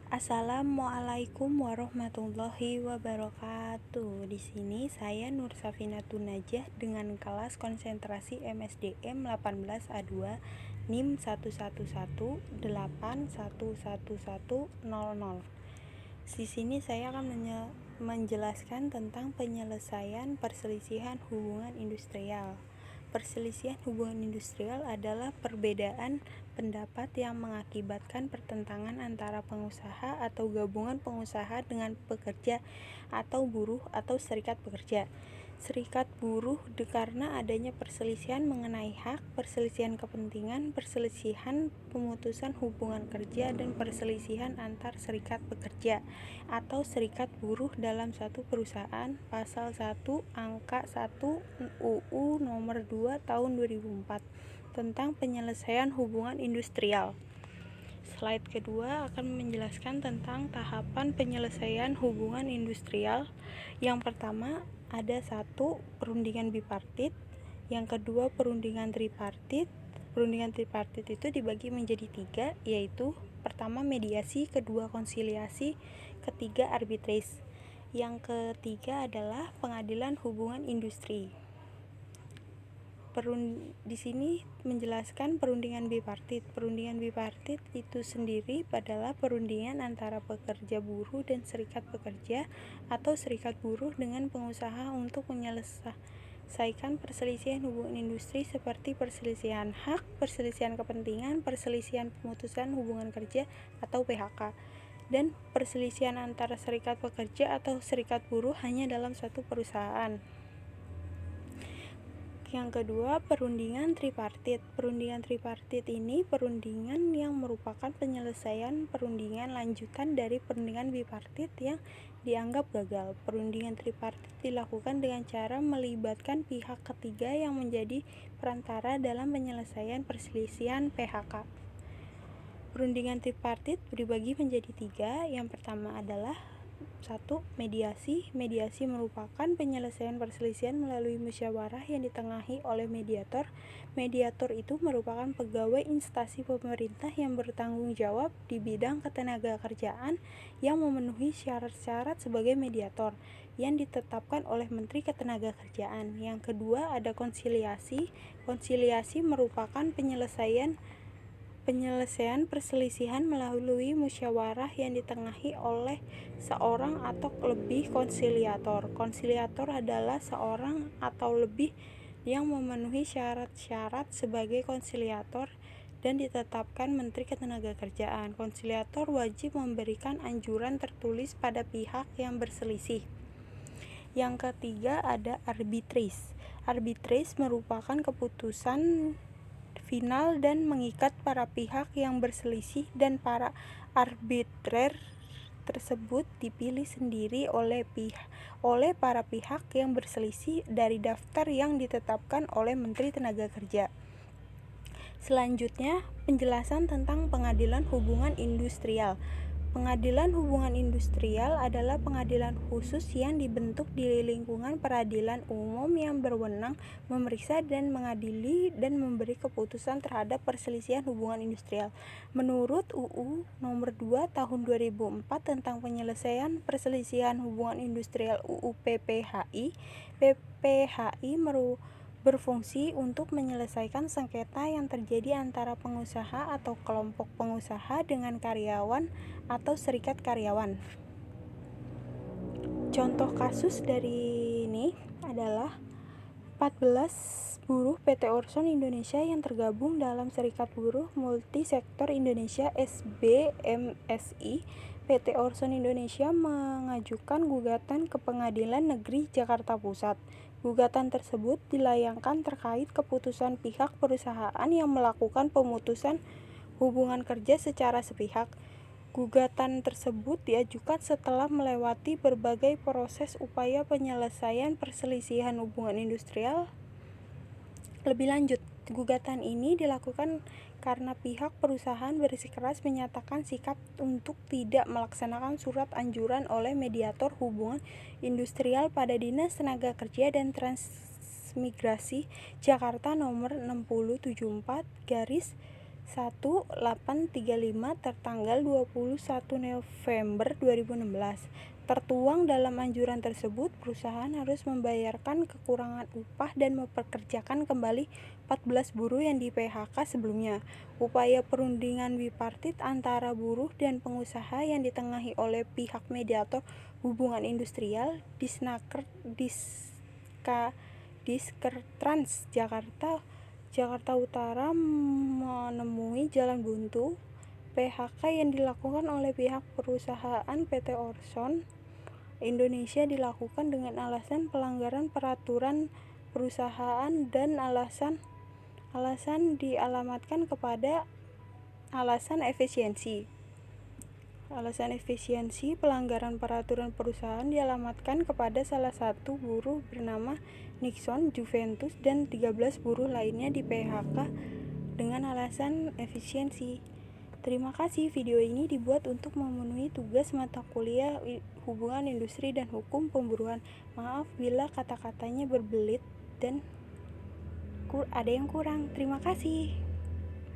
Assalamualaikum warahmatullahi wabarakatuh. Di sini saya Nur Safinatun Najah dengan kelas konsentrasi MSDM 18A2 NIM 111811100. Di sini saya akan menjelaskan tentang penyelesaian perselisihan hubungan industrial. Perselisihan hubungan industrial adalah perbedaan pendapat yang mengakibatkan pertentangan antara pengusaha atau gabungan pengusaha dengan pekerja atau buruh atau serikat pekerja. Serikat buruh karena adanya perselisihan mengenai hak, perselisihan kepentingan, perselisihan pemutusan hubungan kerja, dan perselisihan antar serikat pekerja atau serikat buruh dalam satu perusahaan. Pasal 1 Angka 1 UU Nomor 2 Tahun 2004 tentang penyelesaian hubungan industrial. Slide kedua akan menjelaskan tentang tahapan penyelesaian hubungan industrial. Yang pertama ada 1 perundingan bipartit, yang kedua perundingan tripartit. Perundingan tripartit itu dibagi menjadi 3, yaitu pertama mediasi, kedua konsiliasi, ketiga arbitrase. Yang ketiga adalah pengadilan hubungan industri. Di sini menjelaskan perundingan bipartit. Perundingan bipartit itu sendiri adalah perundingan antara pekerja buruh dan serikat pekerja atau serikat buruh dengan pengusaha untuk menyelesaikan perselisihan hubungan industri seperti perselisihan hak, perselisihan kepentingan, perselisihan pemutusan hubungan kerja atau PHK, dan perselisihan antara serikat pekerja atau serikat buruh hanya dalam satu perusahaan. Yang kedua, perundingan tripartit. Perundingan tripartit ini perundingan yang merupakan penyelesaian perundingan lanjutan dari perundingan bipartit yang dianggap gagal. Perundingan tripartit dilakukan dengan cara melibatkan pihak ketiga yang menjadi perantara dalam penyelesaian perselisihan PHK. Perundingan tripartit dibagi menjadi 3. Yang pertama adalah 1. Mediasi. Mediasi merupakan penyelesaian perselisihan melalui musyawarah yang ditengahi oleh mediator. Mediator itu merupakan pegawai instansi pemerintah yang bertanggung jawab di bidang ketenagakerjaan yang memenuhi syarat-syarat sebagai mediator yang ditetapkan oleh Menteri Ketenagakerjaan. Yang kedua ada konsiliasi. Konsiliasi merupakan penyelesaian perselisihan melalui musyawarah yang ditengahi oleh seorang atau lebih konsiliator. Konsiliator adalah seorang atau lebih yang memenuhi syarat-syarat sebagai konsiliator dan ditetapkan Menteri Ketenagakerjaan. Konsiliator wajib memberikan anjuran tertulis pada pihak yang berselisih. Yang ketiga ada arbitrase. Arbitrase merupakan keputusan final dan mengikat para pihak yang berselisih, dan para arbitrer tersebut dipilih sendiri oleh para pihak yang berselisih dari daftar yang ditetapkan oleh Menteri Tenaga Kerja. Selanjutnya, penjelasan tentang pengadilan hubungan industrial. Pengadilan hubungan industrial adalah pengadilan khusus yang dibentuk di lingkungan peradilan umum yang berwenang memeriksa dan mengadili dan memberi keputusan terhadap perselisihan hubungan industrial. Menurut UU Nomor 2 Tahun 2004 tentang penyelesaian perselisihan hubungan industrial UU PPHI, PPHI berfungsi untuk menyelesaikan sengketa yang terjadi antara pengusaha atau kelompok pengusaha dengan karyawan atau serikat karyawan. Contoh kasus dari ini adalah 14 buruh PT Orson Indonesia yang tergabung dalam Serikat Buruh Multisektor Indonesia SBMSI. PT Orson Indonesia mengajukan gugatan ke Pengadilan Negeri Jakarta Pusat. Gugatan tersebut dilayangkan terkait keputusan pihak perusahaan yang melakukan pemutusan hubungan kerja secara sepihak. Gugatan tersebut diajukan setelah melewati berbagai proses upaya penyelesaian perselisihan hubungan industrial. Lebih lanjut, gugatan ini dilakukan karena pihak perusahaan bersikeras menyatakan sikap untuk tidak melaksanakan surat anjuran oleh mediator hubungan industrial pada Dinas Tenaga Kerja dan Transmigrasi Jakarta nomor 6074 1835 tertanggal 21 November 2016. Tertuang dalam anjuran tersebut, perusahaan harus membayarkan kekurangan upah dan mempekerjakan kembali 14 buruh yang di PHK sebelumnya. Upaya perundingan bipartit antara buruh dan pengusaha yang ditengahi oleh pihak mediator hubungan industrial, Diskertrans Jakarta Utara menemui jalan buntu. PHK yang dilakukan oleh pihak perusahaan PT Orson Indonesia dilakukan dengan alasan pelanggaran peraturan perusahaan dan alasan dialamatkan kepada alasan efisiensi. Pelanggaran peraturan perusahaan dialamatkan kepada salah satu buruh bernama Nixon Juventus dan 13 buruh lainnya di PHK dengan alasan efisiensi. Terima kasih. Video ini dibuat untuk memenuhi tugas mata kuliah Hubungan Industri dan Hukum Pemburuan. Maaf bila kata-katanya berbelit dan ada yang kurang. Terima kasih.